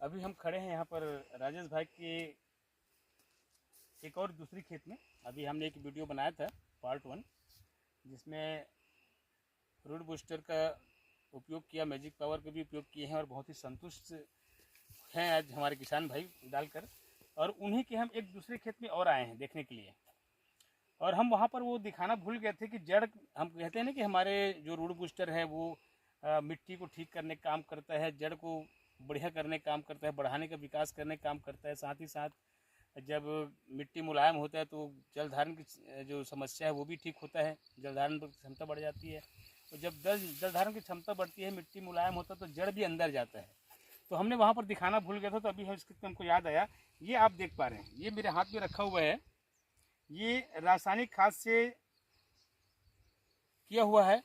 अभी हम खड़े हैं यहाँ पर राजेश भाई के एक और दूसरी खेत में। अभी हमने एक वीडियो बनाया था पार्ट 1, जिसमें रूट बूस्टर का उपयोग किया, मैजिक पावर का भी उपयोग किए हैं और बहुत ही संतुष्ट हैं आज हमारे किसान भाई डालकर। और उन्हीं के हम एक दूसरे खेत में और आए हैं देखने के लिए। और हम वहाँ पर वो दिखाना भूल गए थे कि जड़, हम कहते हैं ना कि हमारे जो रूट बूस्टर है वो मिट्टी को ठीक करने का काम करता है, जड़ को बढ़िया करने का काम करता है, बढ़ाने का विकास करने का काम करता है। साथ ही साथ जब मिट्टी मुलायम होता है तो जल धारण की जो समस्या है वो भी ठीक होता है, जल धारण की क्षमता बढ़ जाती है। और जब जल धारण की क्षमता बढ़ती है, मिट्टी मुलायम होता है तो जड़ भी अंदर जाता है। तो हमने वहाँ पर दिखाना भूल गया था, तो अभी हमको याद आया। ये आप देख पा रहे हैं, ये मेरे हाथ में रखा हुआ है, ये रासायनिक खाद से किया हुआ है,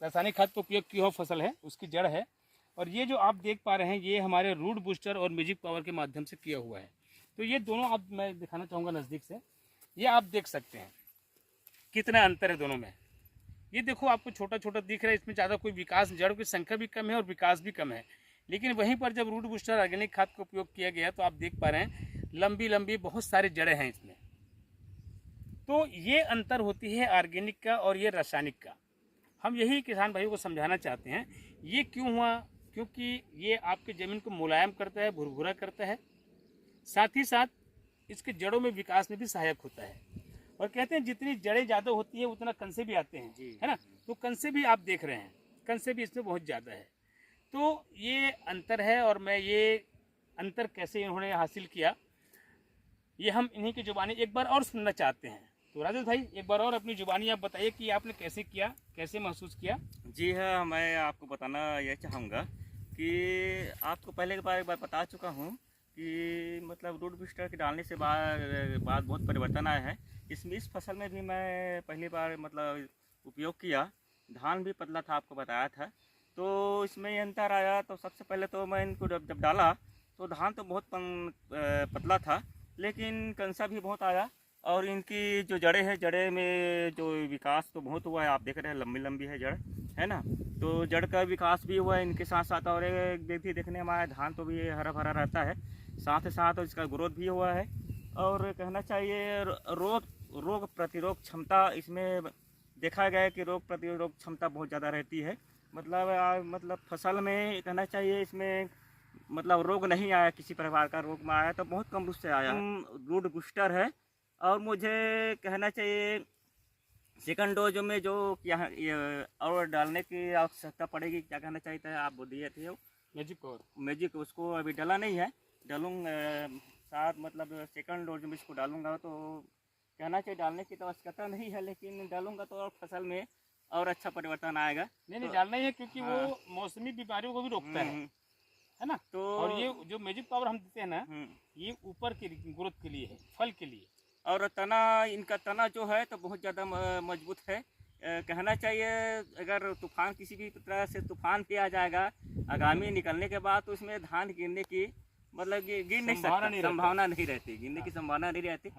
रासायनिक खाद का उपयोग किया हुआ फसल है, उसकी जड़ है। और ये जो आप देख पा रहे हैं ये हमारे रूट बूस्टर और मैजिक पावर के माध्यम से किया हुआ है। तो ये दोनों अब मैं दिखाना चाहूँगा नज़दीक से। ये आप देख सकते हैं कितना अंतर है दोनों में। ये देखो आपको छोटा छोटा दिख रहा है, इसमें ज़्यादा कोई विकास, जड़ की संख्या भी कम है और विकास भी कम है। लेकिन वहीं पर जब रूट बूस्टर ऑर्गेनिक खाद का उपयोग किया गया तो आप देख पा रहे हैं लंबी लंबी बहुत सारे जड़ें हैं इसमें। तो ये अंतर होती है ऑर्गेनिक का और ये रासायनिक का। हम यही किसान भाइयों को समझाना चाहते हैं। ये क्यों हुआ? क्योंकि ये आपके ज़मीन को मुलायम करता है, भुरभुरा करता है, साथ ही साथ इसके जड़ों में विकास में भी सहायक होता है। और कहते हैं जितनी जड़ें ज़्यादा होती है उतना कंसे भी आते हैं, है ना? तो कंसे भी आप देख रहे हैं, कंसे भी इसमें बहुत ज़्यादा है। तो ये अंतर है। और मैं ये अंतर कैसे इन्होंने हासिल किया, ये हम इन्हीं की जुबानी एक बार और सुनना चाहते हैं। तो राजेश भाई एक बार और अपनी जुबानी आप बताइए कि आपने कैसे किया, कैसे महसूस किया। जी हाँ, मैं आपको बताना ये चाहूँगा कि आपको पहले के बार एक बार बता चुका हूँ कि मतलब रूट बूस्टर के डालने से बाद बहुत परिवर्तन आया है। इस फसल में भी मैं पहली बार मतलब उपयोग किया। धान भी पतला था, आपको बताया था। तो इसमें ये अंतर आया। तो सबसे पहले तो मैं इनको जब डाला तो धान तो बहुत पतला था, लेकिन कंसा भी बहुत आया। और इनकी जो जड़ें हैं, जड़े में जो विकास तो बहुत हुआ है, आप देख रहे हैं लंबी लंबी है जड़, है ना? तो जड़ का विकास भी हुआ है इनके साथ साथ। और एक भी देखने में आया, धान तो भी हरा भरा रहता है, साथ ही साथ इसका ग्रोथ भी हुआ है। और कहना चाहिए रोग प्रतिरोध क्षमता इसमें देखा गया है कि रोग प्रतिरोध क्षमता बहुत ज़्यादा रहती है। मतलब फसल में कहना चाहिए इसमें मतलब रोग नहीं आया, किसी प्रकार का रोग में आया तो बहुत कम रूप से आया। रूट बूस्टर है। और मुझे कहना चाहिए सेकंड डोज में जो यहाँ और डालने की आवश्यकता पड़ेगी, क्या कहना चाहते हैं आप? दिए थे मैजिक, उसको अभी डाला नहीं है, डालूंगा साथ। मतलब सेकंड डोज में इसको डालूंगा तो कहना चाहिए डालने की तो आवश्यकता नहीं है, लेकिन डालूंगा तो और फसल में और अच्छा परिवर्तन आएगा। नहीं डालना ही है, क्योंकि वो मौसमी बीमारियों को भी रोकता है ना? तो और ये जो मैजिक पावर हम देते हैं ना, ये ऊपर की ग्रोथ के लिए है, फल के लिए। और तना, इनका तना जो है तो बहुत ज़्यादा मजबूत है। कहना चाहिए अगर तूफान, किसी भी तरह से तूफान भी आ जाएगा आगामी निकलने के बाद, तो इसमें धान गिरने की मतलब गिर नहीं सकता, संभावना नहीं रहती, गिरने की संभावना नहीं रहती।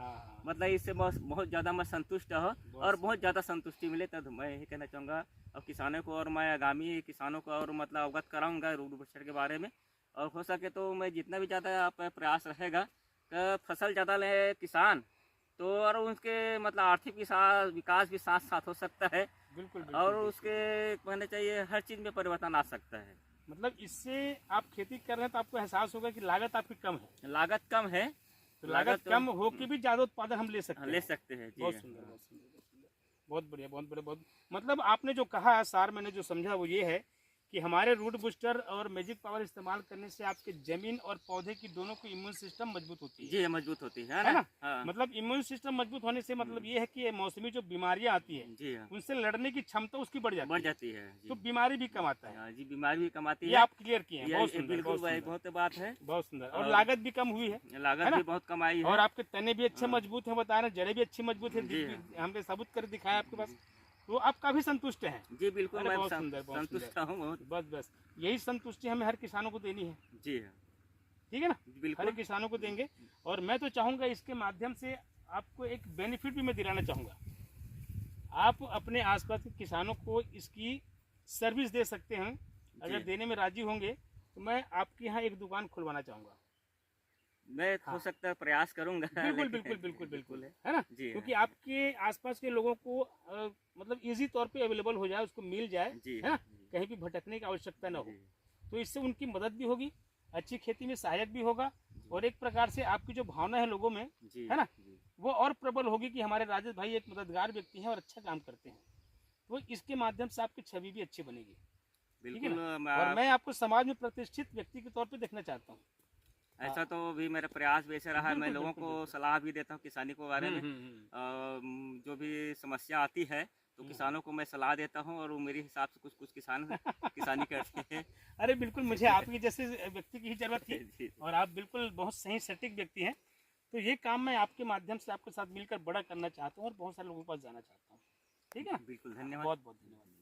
मतलब इससे बहुत ज़्यादा मैं संतुष्ट हूँ। और बहुत ज़्यादा संतुष्टि मिले तो मैं यही कहना चाहूँगा अब किसानों को, और मैं आगामी किसानों को और मतलब अवगत कराऊँगा रूट बूस्टर के बारे में। और हो सके तो मैं जितना भी ज़्यादा आप प्रयास रहेगा कि फसल ज़्यादा ले किसान, तो और उसके मतलब आर्थिक विकास भी साथ साथ हो सकता है। बिल्कुल। और उसके कहना चाहिए हर चीज़ में परिवर्तन आ सकता है। मतलब इससे आप खेती कर रहे हैं तो आपको एहसास होगा कि लागत आपकी कम है। लागत कम है, तो लागत कम हो के भी ज़्यादा उत्पादन हम ले सकते हैं। बहुत सुंदर, बहुत बढ़िया। मतलब आपने जो कहा सार, मैंने जो समझा वो ये है कि हमारे रूट बूस्टर और मैजिक पावर इस्तेमाल करने से आपके जमीन और पौधे की दोनों की इम्यून सिस्टम मजबूत होती है। जी, मजबूत होती है ना? हाँ। मतलब इम्यून सिस्टम मजबूत होने से मतलब ये है कि मौसमी जो बीमारियां आती है, जी हाँ, उनसे लड़ने की क्षमता उसकी बढ़ जाती है। जी। तो बीमारी भी कम आता है। जी, बीमारी भी कम आती है। ये आप क्लियर किए हैं, बहुत सुंदर, बहुत बात है, बहुत सुंदर। और लागत भी कम हुई है, लागत भी बहुत कम आई है। और आपके तने भी अच्छे मजबूत है, बता रहे, जड़ें भी अच्छी मजबूत है, हमने सबूत कर दिखाया आपके पास। तो आप काफी संतुष्ट हैं? जी बिल्कुल, मैं बहुत सुंदर, संतुष्ट हूँ। बस यही संतुष्टि हमें हर किसानों को देनी है। जी हाँ, ठीक है ना? बिल्कुल, हर किसानों को देंगे। और मैं तो चाहूँगा इसके माध्यम से आपको एक बेनिफिट भी मैं दिलाना चाहूँगा। आप अपने आसपास के किसानों को इसकी सर्विस दे सकते हैं, अगर देने में राजी होंगे तो मैं आपके यहाँ एक दुकान खुलवाना चाहूँगा। मैं हाँ। हो सकता है प्रयास करूंगा। बिल्कुल लेकिन- बिल्कुल बिल्कुल बिल्कुल है है ना, जी। क्योंकि आपके आसपास के लोगों को मतलब इजी तौर पे अवेलेबल हो जाए, उसको मिल जाए, जी है ना, जी, कहीं भी भटकने की आवश्यकता न हो। जी, तो इससे उनकी मदद भी होगी, अच्छी खेती में सहायक भी होगा, और एक प्रकार से आपकी जो भावना है लोगों में, जी है ना, जी, वो और प्रबल होगी कि हमारे राजेश भाई एक मददगार व्यक्ति हैं और अच्छा काम करते हैं। तो इसके माध्यम से आपकी छवि भी अच्छी बनेगी, ठीक है बिल्कुल। ना। और मैं आपको समाज में प्रतिष्ठित व्यक्ति के तौर पे देखना चाहता हूँ। ऐसा तो भी मेरा प्रयास भी ऐसे रहा है। मैं बिल्कुल लोगों बिल्कुल को बिल्कुल। सलाह भी देता हूँ किसानी के बारे में। जो भी समस्या आती है तो किसानों को मैं सलाह देता हूँ, और वो मेरे हिसाब से कुछ कुछ किसान किसानी करते हैं। अरे बिल्कुल, मुझे आपके जैसे व्यक्ति की ही जरूरत थी, जी, और आप बिल्कुल बहुत सही सटीक व्यक्ति हैं। तो ये काम मैं आपके माध्यम से आपके साथ मिलकर बड़ा करना चाहता हूँ और बहुत सारे लोगों के पास जाना चाहता हूँ, ठीक है ना। बिल्कुल, धन्यवाद। बहुत बहुत धन्यवाद।